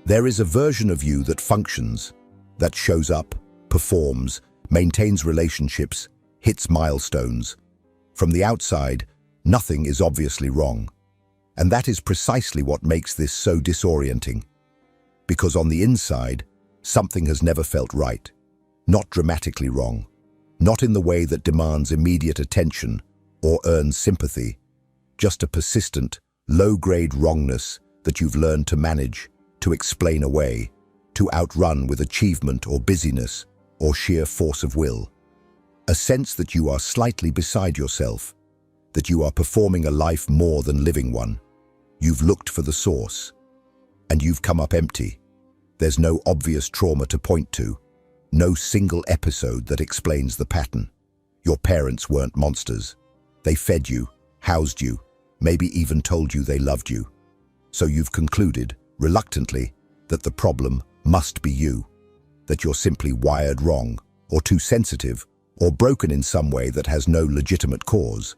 There is a version of you that functions, that shows up, performs, maintains relationships, hits milestones. From the outside, nothing is obviously wrong. And that is precisely what makes this so disorienting. Because on the inside, something has never felt right. Not dramatically wrong. Not in the way that demands immediate attention or earns sympathy. Just a persistent, low-grade wrongness that you've learned to manage, to explain away, to outrun with achievement or busyness or sheer force of will. A sense that you are slightly beside yourself, that you are performing a life more than living one. You've looked for the source, and you've come up empty. There's no obvious trauma to point to, no single episode that explains the pattern. Your parents weren't monsters. They fed you, housed you, maybe even told you they loved you. So you've concluded, reluctantly, that the problem must be you, that you're simply wired wrong, or too sensitive, or broken in some way that has no legitimate cause.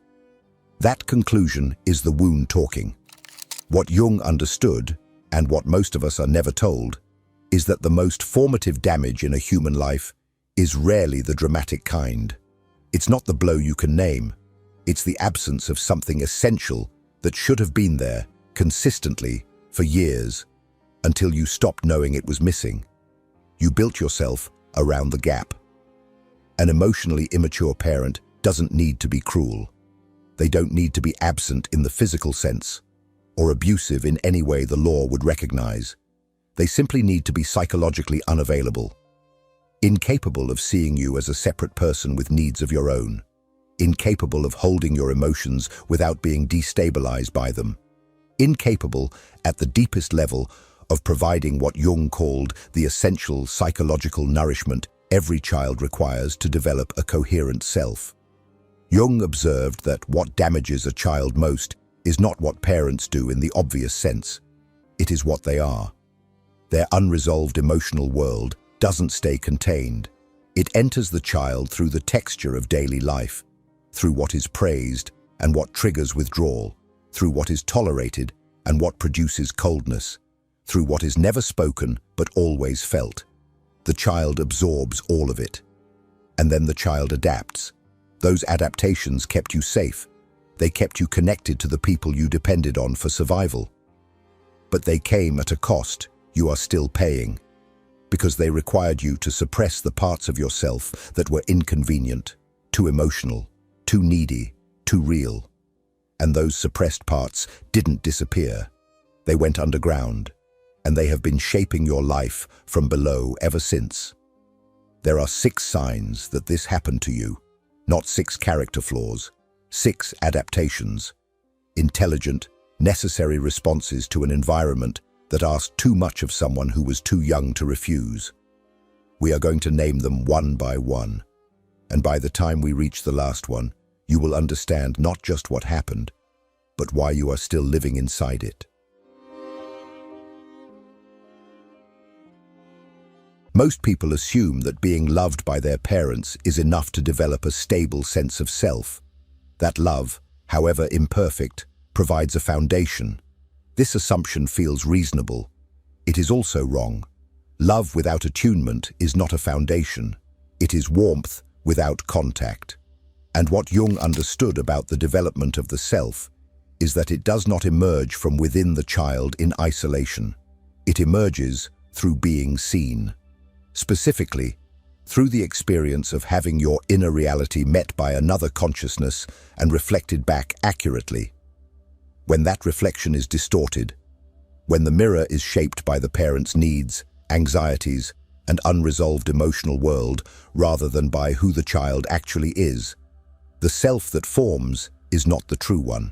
That conclusion is the wound talking. What Jung understood, and what most of us are never told, is that the most formative damage in a human life is rarely the dramatic kind. It's not the blow you can name. It's the absence of something essential that should have been there, consistently, for years, until you stopped knowing it was missing. You built yourself around the gap. An emotionally immature parent doesn't need to be cruel. They don't need to be absent in the physical sense, or abusive in any way the law would recognize. They simply need to be psychologically unavailable, incapable of seeing you as a separate person with needs of your own, incapable of holding your emotions without being destabilized by them, incapable, at the deepest level, of providing what Jung called the essential psychological nourishment every child requires to develop a coherent self. Jung observed that what damages a child most is not what parents do in the obvious sense. It is what they are. Their unresolved emotional world doesn't stay contained. It enters the child through the texture of daily life, through what is praised and what triggers withdrawal, through what is tolerated and what produces coldness, through what is never spoken but always felt. The child absorbs all of it. And then the child adapts. Those adaptations kept you safe. They kept you connected to the people you depended on for survival. But they came at a cost you are still paying, because they required you to suppress the parts of yourself that were inconvenient, too emotional, too needy, too real. And those suppressed parts didn't disappear. They went underground, and they have been shaping your life from below ever since. There are 6 signs that this happened to you, not 6 character flaws, 6 adaptations, intelligent, necessary responses to an environment that asked too much of someone who was too young to refuse. We are going to name them one by one, and by the time we reach the last one, you will understand not just what happened, but why you are still living inside it. Most people assume that being loved by their parents is enough to develop a stable sense of self. That love, however imperfect, provides a foundation. This assumption feels reasonable. It is also wrong. Love without attunement is not a foundation. It is warmth without contact. And what Jung understood about the development of the self is that it does not emerge from within the child in isolation. It emerges through being seen. Specifically, through the experience of having your inner reality met by another consciousness and reflected back accurately. When that reflection is distorted, when the mirror is shaped by the parent's needs, anxieties, and unresolved emotional world rather than by who the child actually is, the self that forms is not the true one.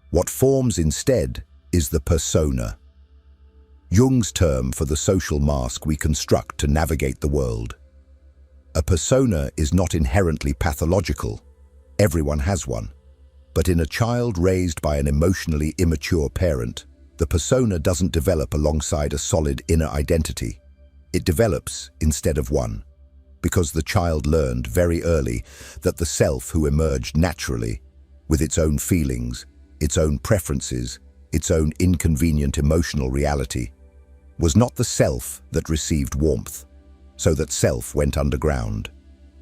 What forms instead is the persona. Jung's term for the social mask we construct to navigate the world. A persona is not inherently pathological. Everyone has one. But in a child raised by an emotionally immature parent, the persona doesn't develop alongside a solid inner identity. It develops instead of one, because the child learned very early that the self who emerged naturally, with its own feelings, its own preferences, its own inconvenient emotional reality, was not the self that received warmth, so that self went underground,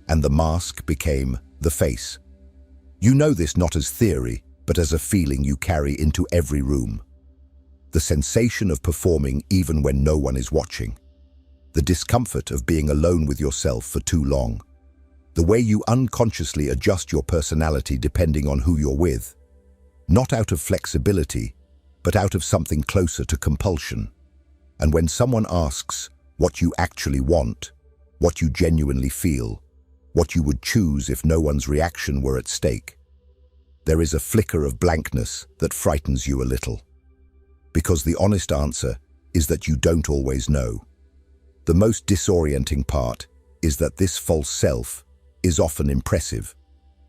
and the mask became the face. You know this not as theory, but as a feeling you carry into every room. The sensation of performing even when no one is watching. The discomfort of being alone with yourself for too long. The way you unconsciously adjust your personality depending on who you're with. Not out of flexibility, but out of something closer to compulsion. And when someone asks what you actually want, what you genuinely feel, what you would choose if no one's reaction were at stake, there is a flicker of blankness that frightens you a little. Because the honest answer is that you don't always know. The most disorienting part is that this false self is often impressive,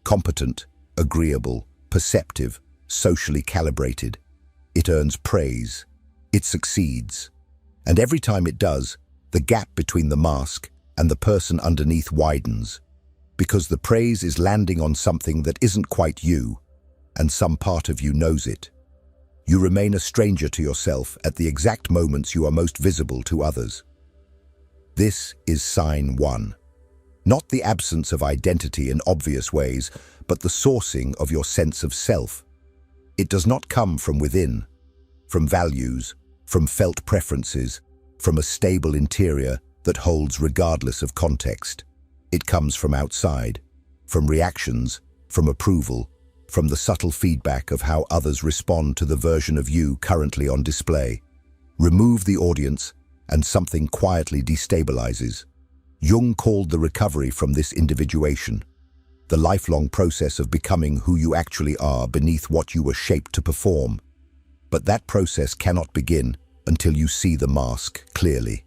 competent, agreeable, perceptive, socially calibrated. It earns praise. It succeeds. And every time it does, the gap between the mask and the person underneath widens, because the praise is landing on something that isn't quite you, and some part of you knows it. You remain a stranger to yourself at the exact moments you are most visible to others. This is sign 1. Not the absence of identity in obvious ways, but the sourcing of your sense of self. It does not come from within, from values, from felt preferences, from a stable interior that holds regardless of context. It comes from outside, from reactions, from approval, from the subtle feedback of how others respond to the version of you currently on display. Remove the audience, and something quietly destabilizes. Jung called the recovery from this individuation, the lifelong process of becoming who you actually are beneath what you were shaped to perform. But that process cannot begin until you see the mask clearly,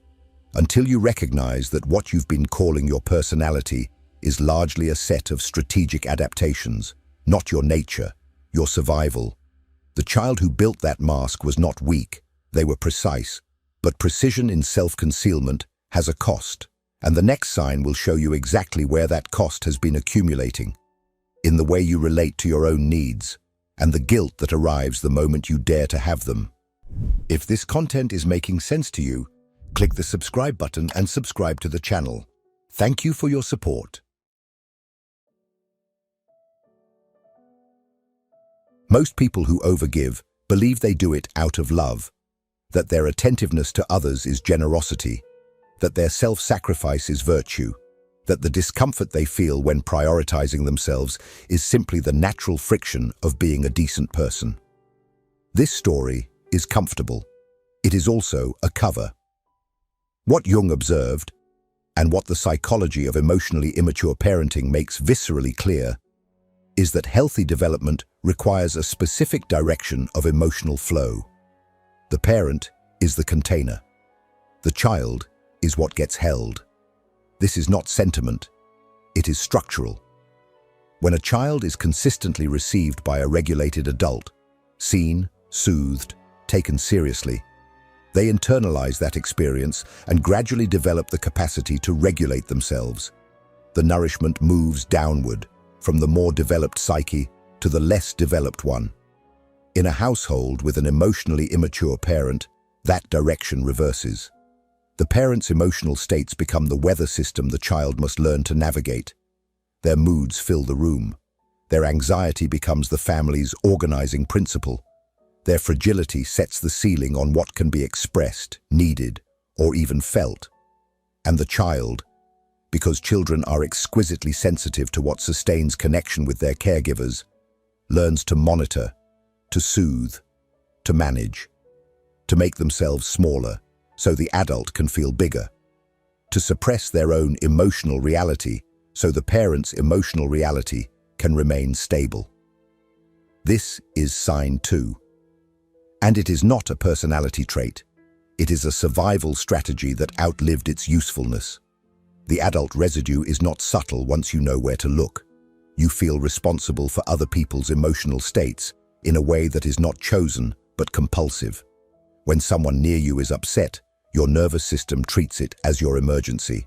until you recognize that what you've been calling your personality is largely a set of strategic adaptations, not your nature, your survival. The child who built that mask was not weak, they were precise, but precision in self-concealment has a cost. And the next sign will show you exactly where that cost has been accumulating, in the way you relate to your own needs, and the guilt that arrives the moment you dare to have them. If this content is making sense to you, click the subscribe button and subscribe to the channel. Thank you for your support. Most people who overgive believe they do it out of love, that their attentiveness to others is generosity, that their self-sacrifice is virtue, that the discomfort they feel when prioritizing themselves is simply the natural friction of being a decent person. This story is comfortable. It is also a cover. What Jung observed, and what the psychology of emotionally immature parenting makes viscerally clear, is that healthy development requires a specific direction of emotional flow. The parent is the container. The child is what gets held. This is not sentiment, it is structural. When a child is consistently received by a regulated adult, seen, soothed, taken seriously, they internalize that experience and gradually develop the capacity to regulate themselves. The nourishment moves downward, from the more developed psyche to the less developed one. In a household with an emotionally immature parent, that direction reverses. The parent's emotional states become the weather system the child must learn to navigate. Their moods fill the room. Their anxiety becomes the family's organizing principle. Their fragility sets the ceiling on what can be expressed, needed, or even felt. And the child, because children are exquisitely sensitive to what sustains connection with their caregivers, learns to monitor, to soothe, to manage, to make themselves smaller, so the adult can feel bigger, to suppress their own emotional reality so the parent's emotional reality can remain stable. This is sign 2. And it is not a personality trait. It is a survival strategy that outlived its usefulness. The adult residue is not subtle once you know where to look. You feel responsible for other people's emotional states in a way that is not chosen but compulsive. When someone near you is upset, your nervous system treats it as your emergency.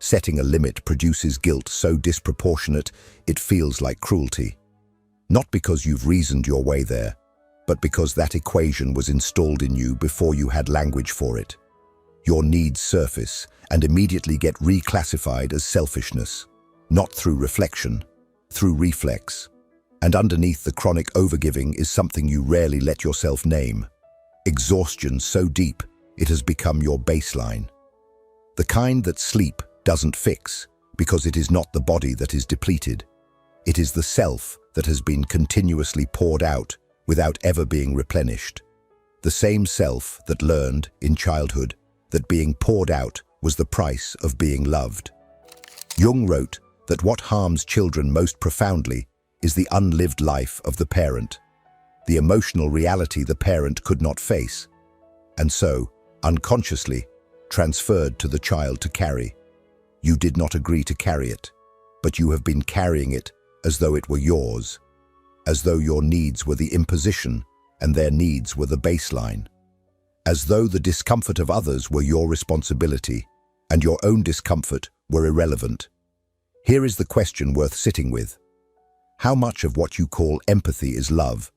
Setting a limit produces guilt so disproportionate it feels like cruelty. Not because you've reasoned your way there, but because that equation was installed in you before you had language for it. your needs surface and immediately get reclassified as selfishness, not through reflection, through reflex. And underneath the chronic overgiving is something you rarely let yourself name. Exhaustion so deep it has become your baseline. The kind that sleep doesn't fix, because it is not the body that is depleted. It is the self that has been continuously poured out without ever being replenished. The same self that learned, in childhood, that being poured out was the price of being loved. Jung wrote that what harms children most profoundly is the unlived life of the parent, the emotional reality the parent could not face, and so, unconsciously, transferred to the child to carry. You did not agree to carry it, but you have been carrying it as though it were yours, as though your needs were the imposition and their needs were the baseline, as though the discomfort of others were your responsibility and your own discomfort were irrelevant. Here is the question worth sitting with. How much of what you call empathy is love,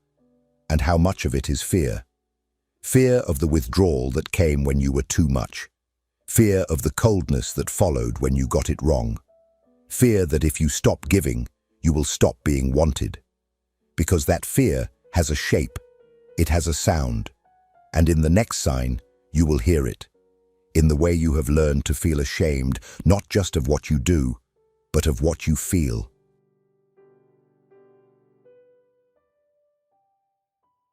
and how much of it is fear? Fear of the withdrawal that came when you were too much. Fear of the coldness that followed when you got it wrong. Fear that if you stop giving, you will stop being wanted. Because that fear has a shape, it has a sound, and in the next sign, you will hear it. In the way you have learned to feel ashamed, not just of what you do, but of what you feel.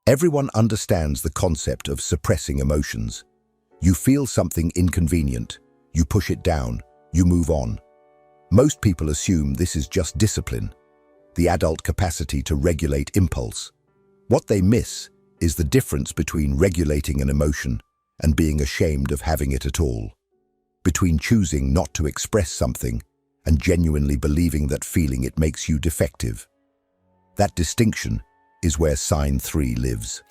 Everyone understands the concept of suppressing emotions. You feel something inconvenient, you push it down, you move on. Most people assume this is just discipline, the adult capacity to regulate impulse. What they miss is the difference between regulating an emotion and being ashamed of having it at all, between choosing not to express something and genuinely believing that feeling it makes you defective. That distinction is where sign 3 lives.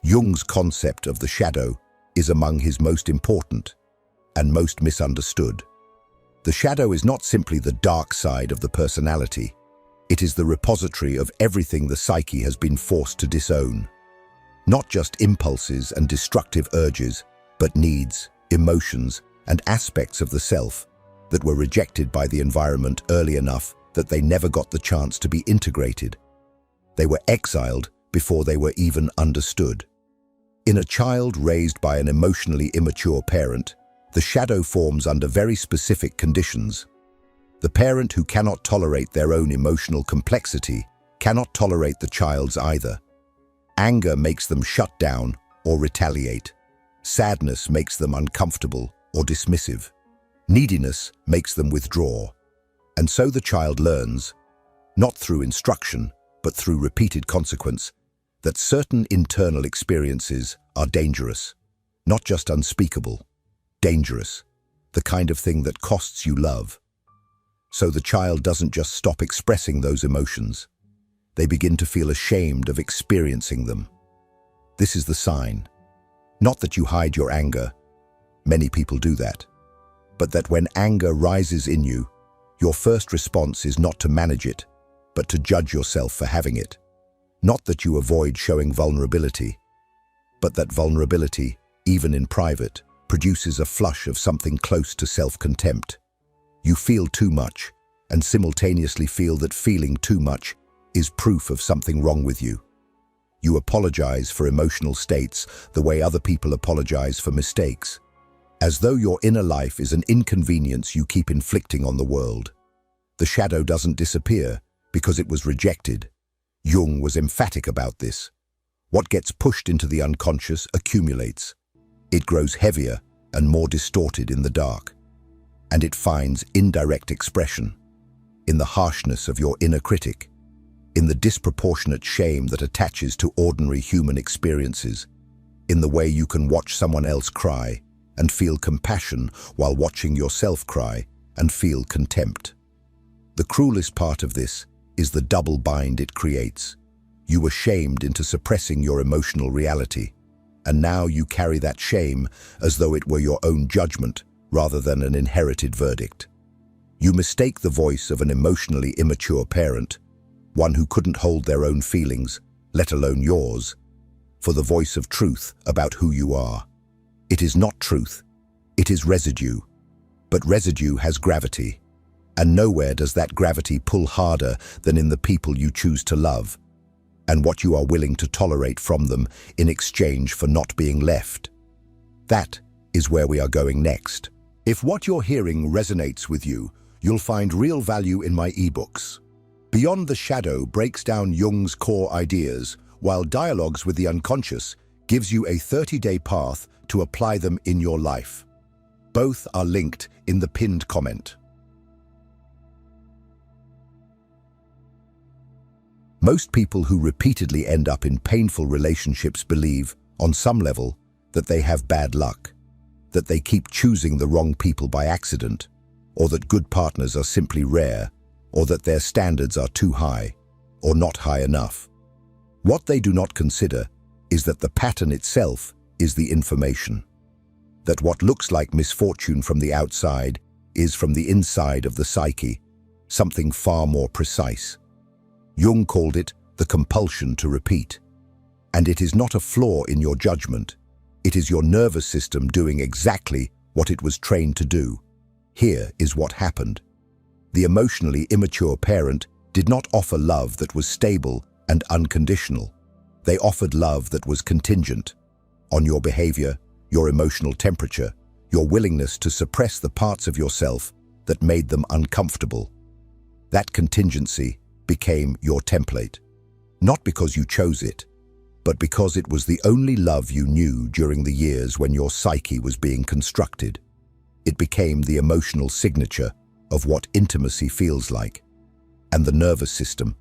Jung's concept of the shadow is among his most important and most misunderstood. The shadow is not simply the dark side of the personality. It is the repository of everything the psyche has been forced to disown. Not just impulses and destructive urges, but needs, emotions, and aspects of the self that were rejected by the environment early enough that they never got the chance to be integrated. They were exiled before they were even understood. In a child raised by an emotionally immature parent, the shadow forms under very specific conditions. The parent who cannot tolerate their own emotional complexity cannot tolerate the child's either. Anger makes them shut down or retaliate. Sadness makes them uncomfortable or dismissive. Neediness makes them withdraw. And so the child learns, not through instruction, but through repeated consequence, that certain internal experiences are dangerous, not just unspeakable, dangerous, the kind of thing that costs you love. So the child doesn't just stop expressing those emotions. They begin to feel ashamed of experiencing them. This is the sign. Not that you hide your anger, many people do that, but that when anger rises in you, your first response is not to manage it, but to judge yourself for having it. Not that you avoid showing vulnerability, but that vulnerability, even in private, produces a flush of something close to self-contempt. You feel too much, and simultaneously feel that feeling too much is proof of something wrong with you. You apologize for emotional states the way other people apologize for mistakes, as though your inner life is an inconvenience you keep inflicting on the world. The shadow doesn't disappear because it was rejected. Jung was emphatic about this. What gets pushed into the unconscious accumulates. It grows heavier and more distorted in the dark. And it finds indirect expression in the harshness of your inner critic, in the disproportionate shame that attaches to ordinary human experiences, in the way you can watch someone else cry and feel compassion while watching yourself cry and feel contempt. The cruelest part of this is the double bind it creates. You were shamed into suppressing your emotional reality, and now you carry that shame as though it were your own judgment rather than an inherited verdict. You mistake the voice of an emotionally immature parent, one who couldn't hold their own feelings, let alone yours, for the voice of truth about who you are. It is not truth. It is residue. But residue has gravity, and nowhere does that gravity pull harder than in the people you choose to love, and what you are willing to tolerate from them in exchange for not being left. That is where we are going next. If what you're hearing resonates with you, you'll find real value in my ebooks. Beyond the Shadow breaks down Jung's core ideas, while Dialogues with the Unconscious gives you a 30-day path to apply them in your life. Both are linked in the pinned comment. Most people who repeatedly end up in painful relationships believe, on some level, that they have bad luck, that they keep choosing the wrong people by accident, or that good partners are simply rare, or that their standards are too high, or not high enough. What they do not consider is that the pattern itself is the information. That what looks like misfortune from the outside is from the inside of the psyche, something far more precise. Jung called it the compulsion to repeat. And it is not a flaw in your judgment. It is your nervous system doing exactly what it was trained to do. Here is what happened. The emotionally immature parent did not offer love that was stable and unconditional. They offered love that was contingent on your behavior, your emotional temperature, your willingness to suppress the parts of yourself that made them uncomfortable. That contingency became your template, not because you chose it, but because it was the only love you knew during the years when your psyche was being constructed. It became the emotional signature of what intimacy feels like, and the nervous system,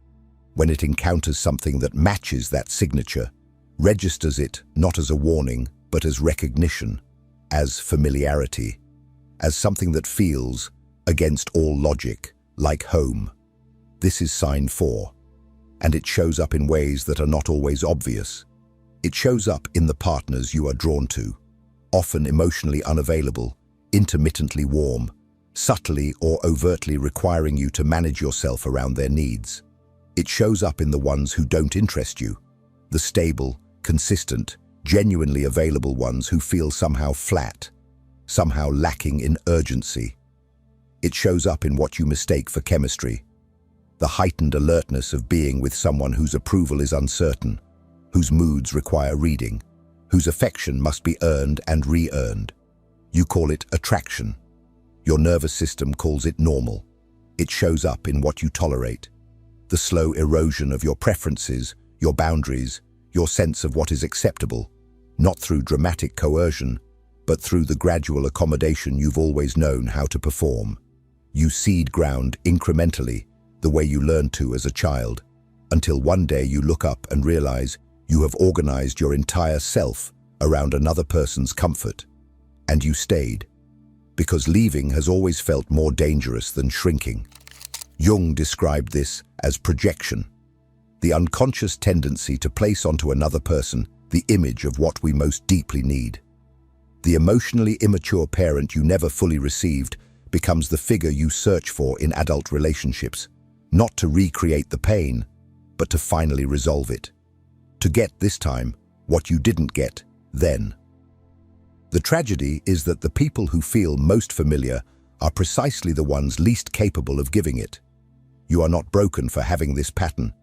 when it encounters something that matches that signature, registers it not as a warning, but as recognition, as familiarity, as something that feels, against all logic, like home. This is sign 4, and it shows up in ways that are not always obvious. It shows up in the partners you are drawn to, often emotionally unavailable, intermittently warm, subtly or overtly requiring you to manage yourself around their needs. It shows up in the ones who don't interest you, the stable, consistent, genuinely available ones who feel somehow flat, somehow lacking in urgency. It shows up in what you mistake for chemistry, the heightened alertness of being with someone whose approval is uncertain, whose moods require reading, whose affection must be earned and re-earned. You call it attraction. Your nervous system calls it normal. It shows up in what you tolerate, the slow erosion of your preferences, your boundaries, your sense of what is acceptable, not through dramatic coercion, but through the gradual accommodation you've always known how to perform. You seed ground incrementally, the way you learned to as a child, until one day you look up and realize you have organized your entire self around another person's comfort. And you stayed, because leaving has always felt more dangerous than shrinking. Jung described this as projection, the unconscious tendency to place onto another person the image of what we most deeply need. The emotionally immature parent you never fully received becomes the figure you search for in adult relationships, not to recreate the pain, but to finally resolve it. To get, this time, what you didn't get then. The tragedy is that the people who feel most familiar are precisely the ones least capable of giving it. You are not broken for having this pattern.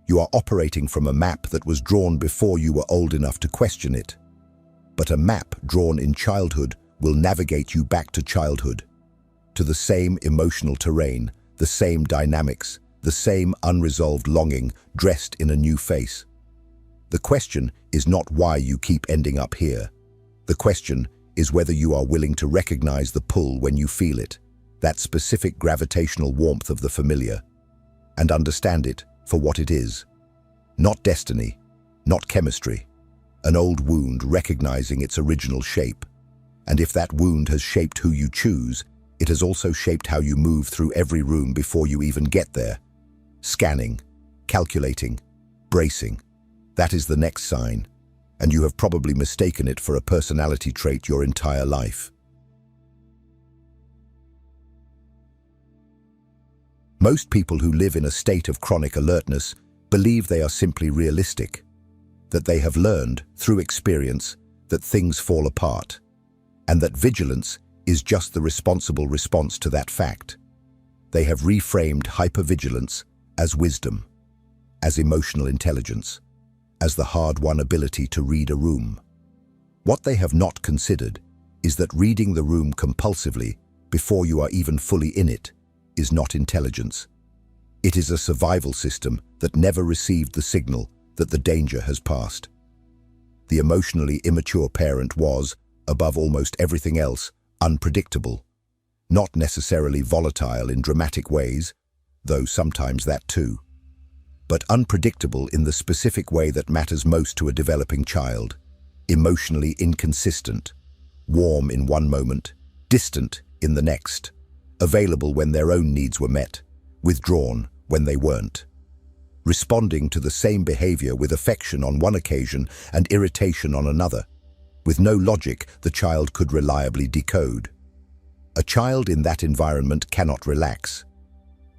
You are operating from a map that was drawn before you were old enough to question it. But a map drawn in childhood will navigate you back to childhood, to the same emotional terrain, the same dynamics, the same unresolved longing dressed in a new face. The question is not why you keep ending up here. The question is whether you are willing to recognize the pull when you feel it, that specific gravitational warmth of the familiar, and understand it for what it is. Not destiny, not chemistry, an old wound recognizing its original shape. And if that wound has shaped who you choose, it has also shaped how you move through every room before you even get there. Scanning, calculating, bracing. That is the next sign, and you have probably mistaken it for a personality trait your entire life. Most people who live in a state of chronic alertness believe they are simply realistic, that they have learned, through experience, that things fall apart, and that vigilance is just the responsible response to that fact. They have reframed hypervigilance as wisdom, as emotional intelligence, as the hard-won ability to read a room. What they have not considered is that reading the room compulsively before you are even fully in it is not intelligence. It is a survival system that never received the signal that the danger has passed. The emotionally immature parent was, above almost everything else, unpredictable, not necessarily volatile in dramatic ways, though sometimes that too, but unpredictable in the specific way that matters most to a developing child, emotionally inconsistent, warm in one moment, distant in the next, available when their own needs were met, withdrawn when they weren't, responding to the same behavior with affection on one occasion and irritation on another, with no logic the child could reliably decode. A child in that environment cannot relax.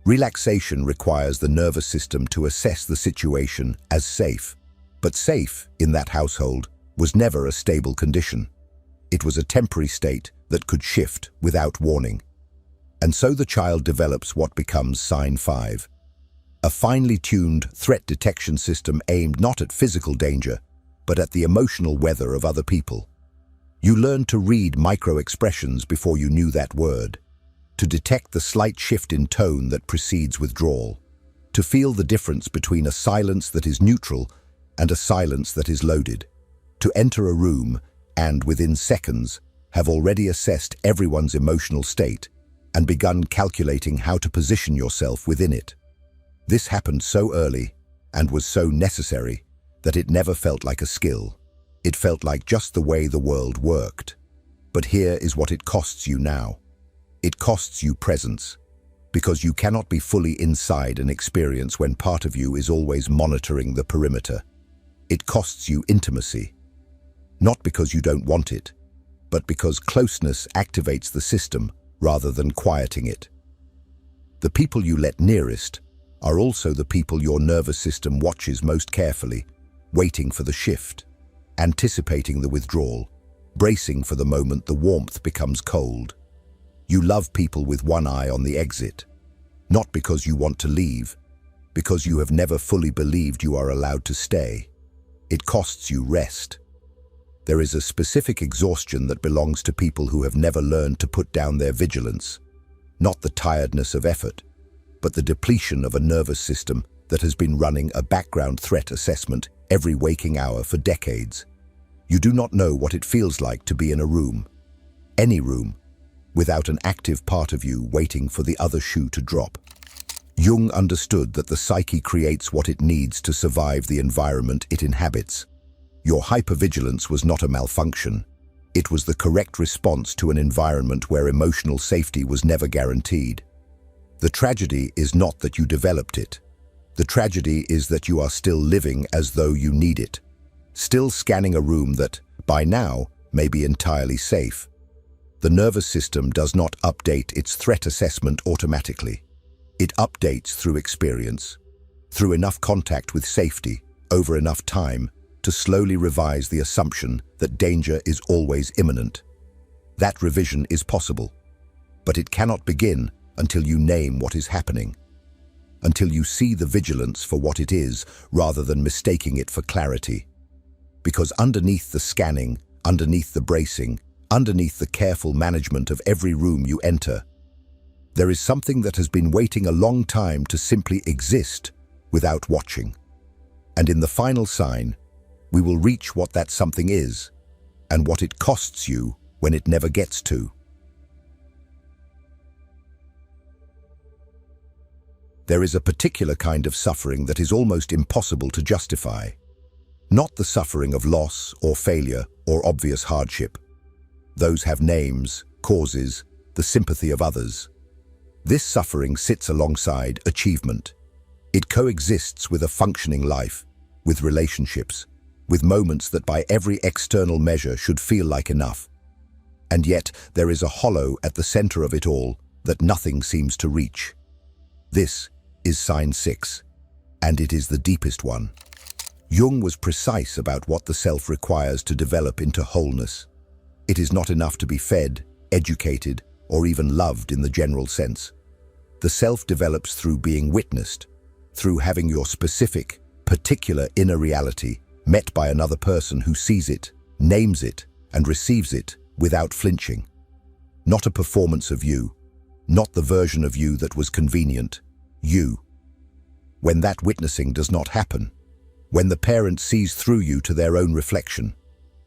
Relaxation requires the nervous system to assess the situation as safe, but safe, in that household, was never a stable condition. It was a temporary state that could shift without warning. And so the child develops what becomes sign 5. A finely tuned threat detection system aimed not at physical danger, but at the emotional weather of other people. You learned to read micro-expressions before you knew that word, to detect the slight shift in tone that precedes withdrawal, to feel the difference between a silence that is neutral and a silence that is loaded, to enter a room and, within seconds, have already assessed everyone's emotional state and begun calculating how to position yourself within it. This happened so early and was so necessary that it never felt like a skill. It felt like just the way the world worked. But here is what it costs you now. It costs you presence, because you cannot be fully inside an experience when part of you is always monitoring the perimeter. It costs you intimacy, not because you don't want it, but because closeness activates the system rather than quieting it. The people you let nearest are also the people your nervous system watches most carefully, waiting for the shift, anticipating the withdrawal, bracing for the moment the warmth becomes cold. You love people with one eye on the exit, not because you want to leave, because you have never fully believed you are allowed to stay. It costs you rest. There is a specific exhaustion that belongs to people who have never learned to put down their vigilance, not the tiredness of effort, but the depletion of a nervous system that has been running a background threat assessment every waking hour for decades. You do not know what it feels like to be in a room, any room, without an active part of you waiting for the other shoe to drop. Jung understood that the psyche creates what it needs to survive the environment it inhabits. Your hypervigilance was not a malfunction. It was the correct response to an environment where emotional safety was never guaranteed. The tragedy is not that you developed it. The tragedy is that you are still living as though you need it, still scanning a room that, by now, may be entirely safe. The nervous system does not update its threat assessment automatically. It updates through experience, through enough contact with safety, over enough time, to slowly revise the assumption that danger is always imminent. That revision is possible, but it cannot begin until you name what is happening, until you see the vigilance for what it is rather than mistaking it for clarity. Because underneath the scanning, underneath the bracing, underneath the careful management of every room you enter, there is something that has been waiting a long time to simply exist without watching. And in the final sign, we will reach what that something is and what it costs you when it never gets to. There is a particular kind of suffering that is almost impossible to justify. Not the suffering of loss or failure or obvious hardship. Those have names, causes, the sympathy of others. This suffering sits alongside achievement. It coexists with a functioning life, with relationships, with moments that by every external measure should feel like enough. And yet there is a hollow at the center of it all that nothing seems to reach. This is sign 6, and it is the deepest one. Jung was precise about what the self requires to develop into wholeness. It is not enough to be fed, educated, or even loved in the general sense. The self develops through being witnessed, through having your specific, particular inner reality met by another person who sees it, names it, and receives it without flinching. Not a performance of you, not the version of you that was convenient, you. When that witnessing does not happen, when the parent sees through you to their own reflection,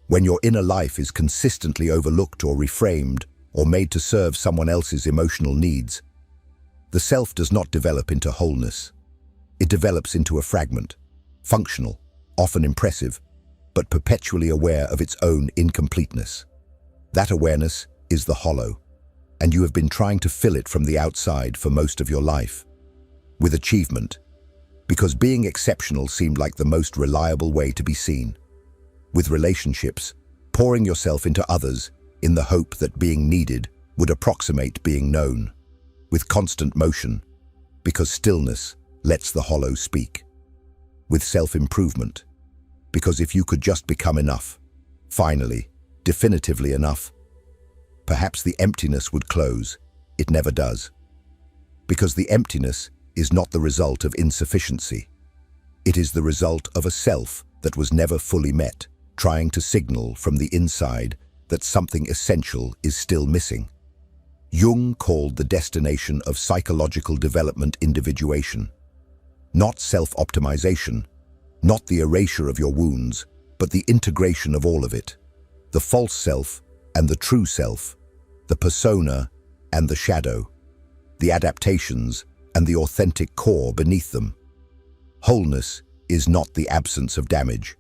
when your inner life is consistently overlooked or reframed or made to serve someone else's emotional needs, the self does not develop into wholeness. It develops into a fragment, functional, often impressive, but perpetually aware of its own incompleteness. That awareness is the hollow, and you have been trying to fill it from the outside for most of your life. With achievement, because being exceptional seemed like the most reliable way to be seen. With relationships, pouring yourself into others in the hope that being needed would approximate being known. With constant motion, because stillness lets the hollow speak. With self-improvement, because if you could just become enough, finally, definitively enough, perhaps the emptiness would close. It never does. Because the emptiness is not the result of insufficiency. It is the result of a self that was never fully met, trying to signal from the inside that something essential is still missing. Jung called the destination of psychological development individuation. Not self-optimization, not the erasure of your wounds, but the integration of all of it. The false self and the true self, the persona and the shadow, the adaptations and the authentic core beneath them. Wholeness is not the absence of damage.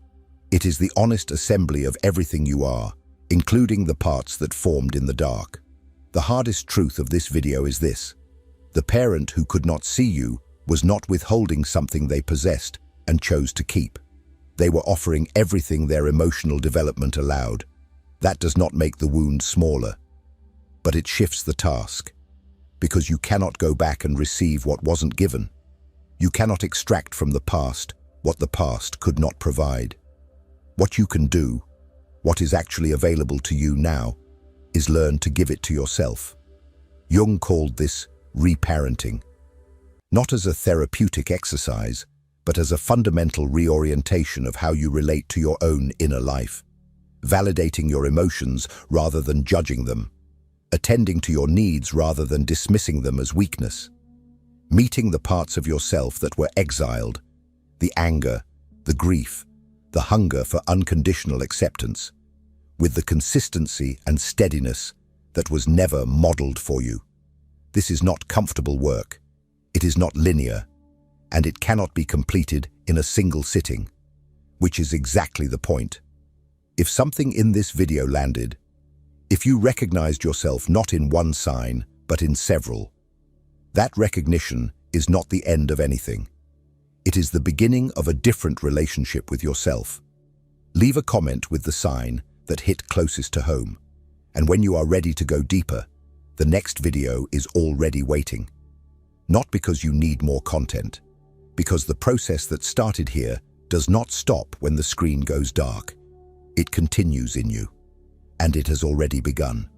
It is the honest assembly of everything you are, including the parts that formed in the dark. The hardest truth of this video is this: the parent who could not see you was not withholding something they possessed and chose to keep. They were offering everything their emotional development allowed. That does not make the wound smaller, but it shifts the task. Because you cannot go back and receive what wasn't given. You cannot extract from the past what the past could not provide. What you can do, what is actually available to you now, is learn to give it to yourself. Jung called this reparenting. Not as a therapeutic exercise, but as a fundamental reorientation of how you relate to your own inner life. Validating your emotions rather than judging them. Attending to your needs rather than dismissing them as weakness. Meeting the parts of yourself that were exiled, the anger, the grief, the hunger for unconditional acceptance, with the consistency and steadiness that was never modeled for you. This is not comfortable work. It is not linear, and it cannot be completed in a single sitting, which is exactly the point. If something in this video landed, if you recognized yourself not in one sign, but in several, that recognition is not the end of anything. It is the beginning of a different relationship with yourself. Leave a comment with the sign that hit closest to home, and when you are ready to go deeper, the next video is already waiting. Not because you need more content, because the process that started here does not stop when the screen goes dark. It continues in you, and it has already begun.